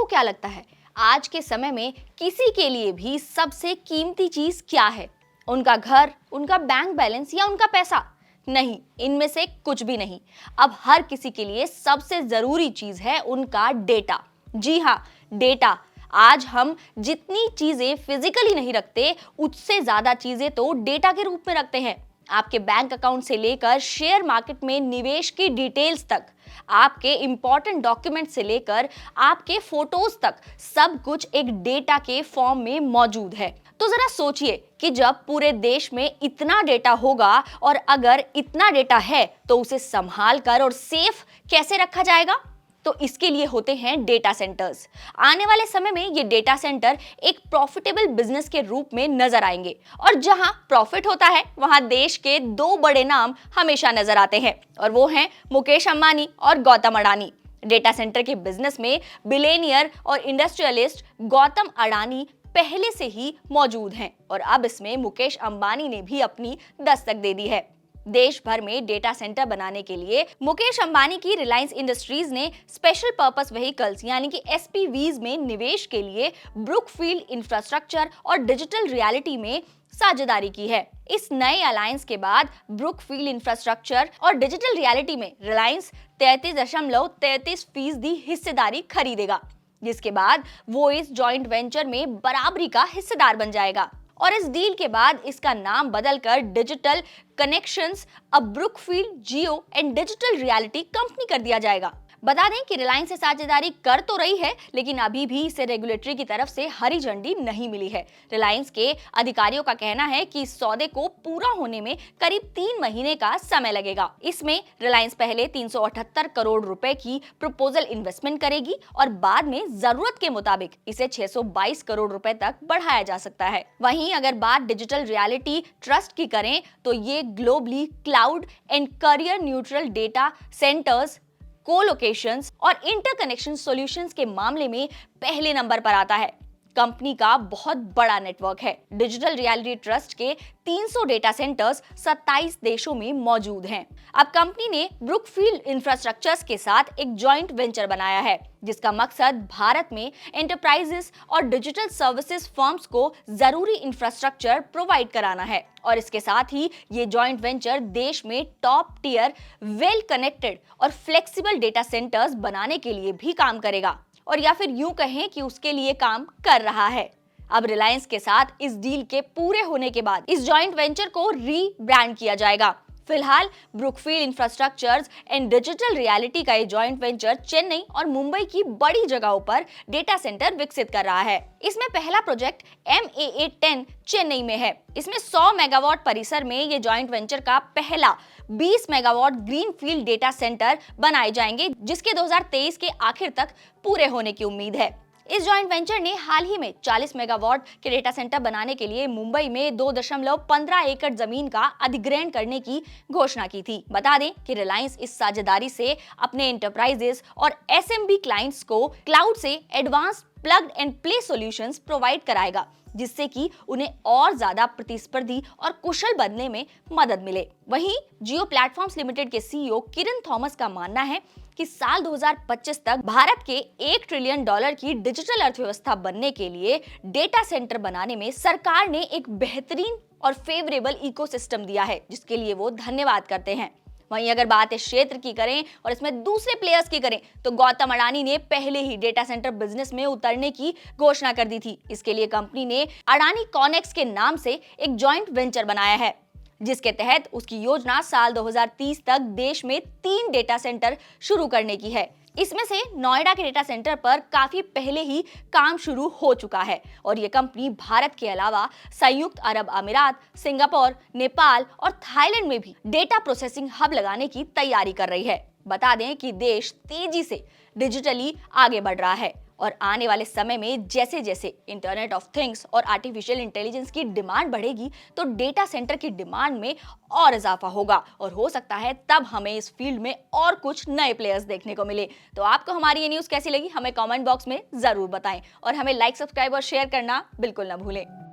क्या लगता है, आज के समय में किसी के लिए भी सबसे कीमती चीज क्या है? उनका घर, उनका बैंक बैलेंस या उनका पैसा? नहीं, इनमें से कुछ भी नहीं। अब हर किसी के लिए सबसे जरूरी चीज है उनका डेटा। जी हाँ, डेटा। आज हम जितनी चीजें फिजिकली नहीं रखते, उससे ज्यादा चीजें तो डेटा के रूप में रखते हैं। आपके बैंक अकाउंट से लेकर शेयर मार्केट में निवेश की डिटेल्स तक, आपके इंपॉर्टेंट डॉक्यूमेंट से लेकर आपके फोटोज तक, सब कुछ एक डेटा के फॉर्म में मौजूद है। तो जरा सोचिए कि जब पूरे देश में इतना डेटा होगा और अगर इतना डेटा है तो उसे संभाल कर और सेफ कैसे रखा जाएगा? तो इसके लिए होते हैं डेटा सेंटर्स। आने वाले समय में ये डेटा सेंटर एक प्रॉफिटेबल बिजनेस के रूप में नजर आएंगे, और जहां प्रॉफिट होता है वहां देश के दो बड़े नाम हमेशा नजर आते हैं, और वो हैं मुकेश अंबानी और गौतम अडानी। डेटा सेंटर के बिजनेस में बिलियनियर और इंडस्ट्रियलिस्ट गौतम अडानी पहले से ही मौजूद हैं, और अब इसमें मुकेश अंबानी ने भी अपनी दस्तक दे दी है। देश भर में डेटा सेंटर बनाने के लिए मुकेश अंबानी की रिलायंस इंडस्ट्रीज ने स्पेशल पर्पस व्हीकल्स यानी कि एसपीवीज में निवेश के लिए ब्रुकफील्ड इंफ्रास्ट्रक्चर और डिजिटल रियलिटी में साझेदारी की है। इस नए अलायंस के बाद ब्रुकफील्ड इंफ्रास्ट्रक्चर और डिजिटल रियलिटी में रिलायंस 33.33% हिस्सेदारी खरीदेगा, जिसके बाद वो इस जॉइंट वेंचर में बराबरी का हिस्सेदार बन जाएगा। और इस डील के बाद इसका नाम बदलकर डिजिटल कनेक्शंस अब Brookfield Jio and digital reality company कर दिया जाएगा। बता दें कि रिलायंस से साझेदारी कर तो रही है, लेकिन अभी भी इसे रेगुलेटरी की तरफ से हरी झंडी नहीं मिली है। रिलायंस के अधिकारियों का कहना है कि इस सौदे को पूरा होने में करीब 3 महीने का समय लगेगा। इसमें रिलायंस पहले 378 करोड़ रुपए की प्रपोजल इन्वेस्टमेंट करेगी और बाद में जरूरत के मुताबिक इसे 622 करोड़ रुपए तक बढ़ाया जा सकता है। वहीं अगर बात डिजिटल रियलिटी ट्रस्ट की करें तो ये globally cloud and career neutral data centres, collocations और इंटरकनेक्शन सॉल्यूशंस के मामले में पहले नंबर पर आता है। कंपनी का बहुत बड़ा नेटवर्क है। डिजिटल रियलिटी ट्रस्ट के 300 डेटा सेंटर्स 27 देशों में मौजूद हैं। अब कंपनी ने ब्रुकफील्ड इंफ्रास्ट्रक्चर्स के साथ एक जॉइंट वेंचर बनाया है, जिसका मकसद भारत में एंटरप्राइजेस और डिजिटल सर्विसेज फर्म्स को जरूरी इंफ्रास्ट्रक्चर प्रोवाइड कराना है। और इसके साथ ही ये जॉइंट वेंचर देश में टॉप टियर वेल कनेक्टेड और फ्लेक्सिबल डेटा सेंटर्स बनाने के लिए भी काम करेगा, और या फिर यूं कहें कि उसके लिए काम कर रहा है। अब रिलायंस के साथ इस डील के पूरे होने के बाद इस जॉइंट वेंचर को रीब्रांड किया जाएगा। फिलहाल Brookfield infrastructures and digital reality का ये जॉइंट वेंचर चेन्नई और मुंबई की बड़ी जगहों पर डेटा सेंटर विकसित कर रहा है। इसमें पहला प्रोजेक्ट MAA10 चेन्नई में है। इसमें 100 मेगावाट परिसर में ये जॉइंट वेंचर का पहला 20 मेगावाट ग्रीनफील्ड डेटा सेंटर बनाए जाएंगे, जिसके 2023 के आखिर तक पूरे होने की उम्मीद है। इस जॉइंट वेंचर ने हाल ही में 40 मेगावाट के डेटा सेंटर बनाने के लिए मुंबई में 2.15 एकड़ जमीन का अधिग्रहण करने की घोषणा की थी। बता दें कि रिलायंस इस साझेदारी से अपने एंटरप्राइजेस और SMB क्लाइंट्स को क्लाउड से advance plug and play solutions provide कराएगा, जिससे कि उन्हें और ज्यादा प्रतिस्पर्धी और कुशल बनने में मदद मिले। वहीं जियो प्लेटफॉर्म्स लिमिटेड के CEO किरण थॉमस का मानना है कि साल 2025 तक भारत के $1 ट्रिलियन की डिजिटल अर्थव्यवस्था बनने के लिए डेटा सेंटर बनाने में सरकार ने एक बेहतरीन और फेवरेबल इकोसिस्टम दिया है, जिसके लिए वो धन्यवाद करते हैं। वहीं अगर बात इस क्षेत्र की करें और इसमें दूसरे प्लेयर्स की करें तो गौतम अडानी ने पहले ही डेटा सेंटर बिजनेस में उतरने की घोषणा कर दी थी। इसके लिए कंपनी ने अडानी कॉनेक्स के नाम से एक जॉइंट वेंचर बनाया है, जिसके तहत उसकी योजना साल 2030 तक देश में 3 डेटा सेंटर शुरू करने की है। इसमें से नोएडा के डेटा सेंटर पर काफी पहले ही काम शुरू हो चुका है, और ये कंपनी भारत के अलावा संयुक्त अरब अमीरात, सिंगापुर, नेपाल और थाईलैंड में भी डेटा प्रोसेसिंग हब लगाने की तैयारी कर रही है। बता दें कि देश तेजी से डिजिटली आगे बढ़ रहा है, और आने वाले समय में जैसे जैसे इंटरनेट ऑफ थिंग्स और आर्टिफिशियल इंटेलिजेंस की डिमांड बढ़ेगी तो डेटा सेंटर की डिमांड में और इजाफा होगा, और हो सकता है तब हमें इस फील्ड में और कुछ नए प्लेयर्स देखने को मिले। तो आपको हमारी ये न्यूज़ कैसी लगी हमें कमेंट बॉक्स में जरूर बताएं, और हमें लाइक, सब्सक्राइब और शेयर करना बिल्कुल ना भूलें।